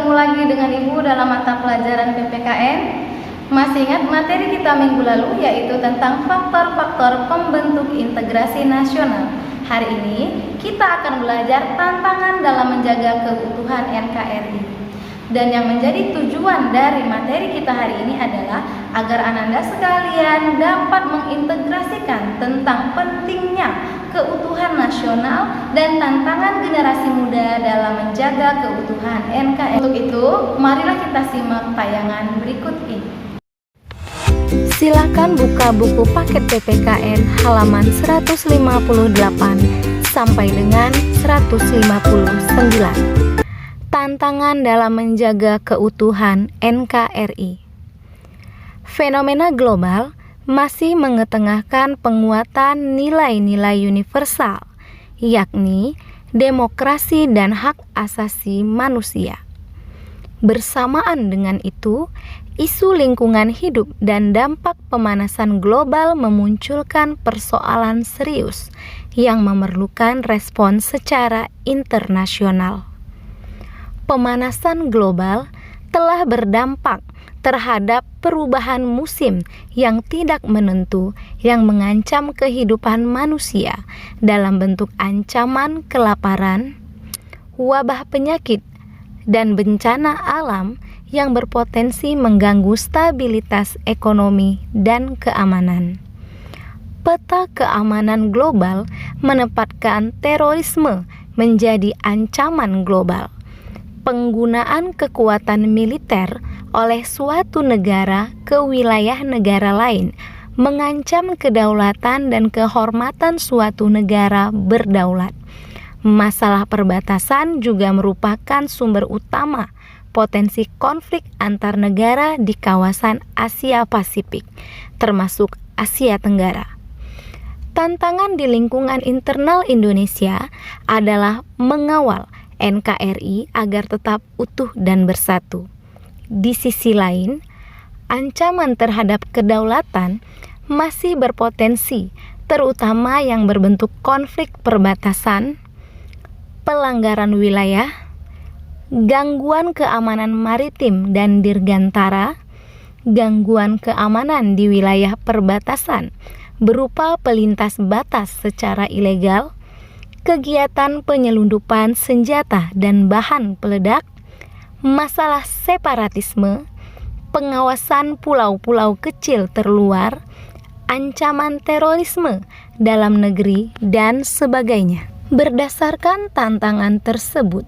bertemu lagi dengan Ibu dalam mata pelajaran PPKN. Masih ingat materi kita minggu lalu, yaitu tentang faktor-faktor pembentuk integrasi nasional. Hari ini kita akan belajar tantangan dalam menjaga keutuhan NKRI. Dan yang menjadi tujuan dari materi kita hari ini adalah agar Ananda sekalian dapat mengintegrasikan tentang pentingnya keutuhan nasional dan tantangan generasi muda dalam menjaga keutuhan NKRI. Untuk itu, marilah kita simak tayangan berikut ini. Silakan buka buku paket PPKN halaman 158 sampai dengan 159. Tantangan dalam menjaga keutuhan NKRI. Fenomena global masih mengetengahkan penguatan nilai-nilai universal, yakni demokrasi dan hak asasi manusia. Bersamaan dengan itu, isu lingkungan hidup dan dampak pemanasan global memunculkan persoalan serius yang memerlukan respon secara internasional. Pemanasan global telah berdampak terhadap perubahan musim yang tidak menentu yang mengancam kehidupan manusia dalam bentuk ancaman kelaparan, wabah penyakit, dan bencana alam yang berpotensi mengganggu stabilitas ekonomi dan keamanan. Peta keamanan global menempatkan terorisme menjadi ancaman global. Penggunaan kekuatan militer oleh suatu negara ke wilayah negara lain mengancam kedaulatan dan kehormatan suatu negara berdaulat. Masalah perbatasan juga merupakan sumber utama potensi konflik antar negara di kawasan Asia Pasifik, termasuk Asia Tenggara. Tantangan di lingkungan internal Indonesia adalah mengawal NKRI agar tetap utuh dan bersatu. Di sisi lain, ancaman terhadap kedaulatan masih berpotensi, terutama yang berbentuk konflik perbatasan, pelanggaran wilayah, gangguan keamanan maritim dan dirgantara, gangguan keamanan di wilayah perbatasan berupa pelintas batas secara ilegal, kegiatan penyelundupan senjata dan bahan peledak, masalah separatisme, pengawasan pulau-pulau kecil terluar, ancaman terorisme dalam negeri, dan sebagainya. Berdasarkan tantangan tersebut,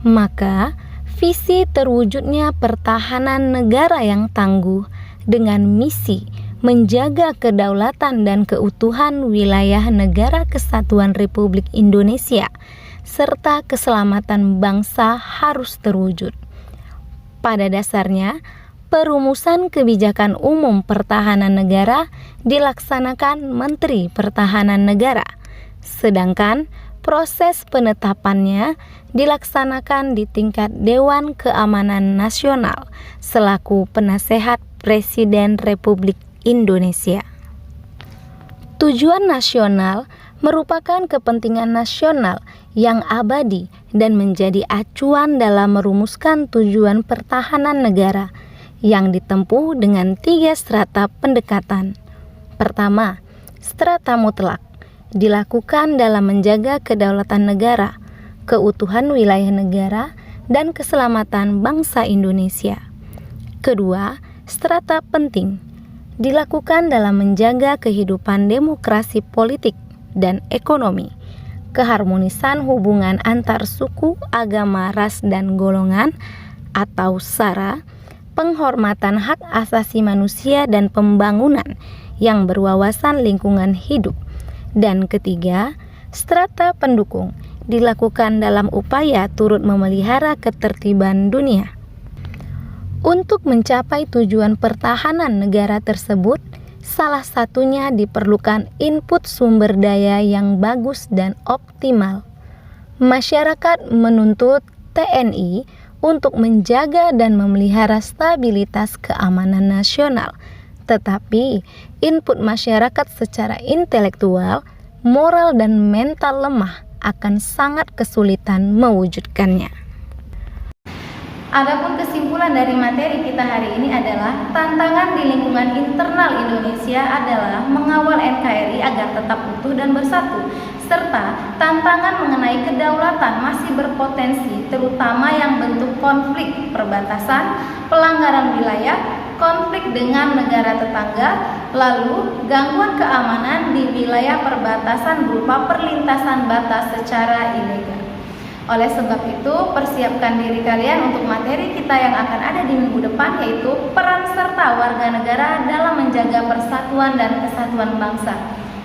maka visi terwujudnya pertahanan negara yang tangguh dengan misi menjaga kedaulatan dan keutuhan wilayah Negara Kesatuan Republik Indonesia serta keselamatan bangsa harus terwujud. Pada dasarnya, perumusan kebijakan umum pertahanan negara dilaksanakan Menteri Pertahanan Negara, sedangkan proses penetapannya dilaksanakan di tingkat Dewan Keamanan Nasional selaku penasehat Presiden Republik Indonesia. Tujuan nasional merupakan kepentingan nasional yang abadi dan menjadi acuan dalam merumuskan tujuan pertahanan negara yang ditempuh dengan 3 strata pendekatan. Pertama, strata mutlak dilakukan dalam menjaga kedaulatan negara, keutuhan wilayah negara, dan keselamatan bangsa Indonesia. Kedua, strata penting dilakukan dalam menjaga kehidupan demokrasi politik dan ekonomi, keharmonisan hubungan antar suku, agama, ras, dan golongan atau SARA, penghormatan hak asasi manusia dan pembangunan yang berwawasan lingkungan hidup. Dan ketiga, strata pendukung dilakukan dalam upaya turut memelihara ketertiban dunia. Untuk mencapai tujuan pertahanan negara tersebut, salah satunya diperlukan input sumber daya yang bagus dan optimal. Masyarakat menuntut TNI untuk menjaga dan memelihara stabilitas keamanan nasional, tetapi input masyarakat secara intelektual, moral, dan mental lemah akan sangat kesulitan mewujudkannya. Adapun kesimpulan dari materi kita hari ini adalah tantangan di lingkungan internal Indonesia adalah mengawal NKRI agar tetap utuh dan bersatu, serta tantangan mengenai kedaulatan masih berpotensi, terutama yang bentuk konflik perbatasan, pelanggaran wilayah, konflik dengan negara tetangga, lalu gangguan keamanan di wilayah perbatasan berupa perlintasan batas secara ilegal. Oleh sebab itu, persiapkan diri kalian untuk materi kita yang akan ada di minggu depan, yaitu peran serta warga negara dalam menjaga persatuan dan kesatuan bangsa.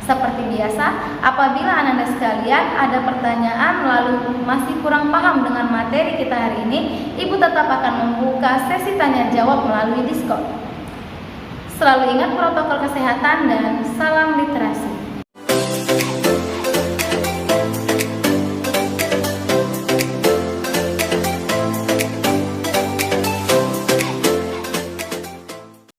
Seperti biasa, apabila Anda sekalian ada pertanyaan lalu masih kurang paham dengan materi kita hari ini, Ibu tetap akan membuka sesi tanya jawab melalui Discord. Selalu ingat protokol kesehatan dan salam literasi.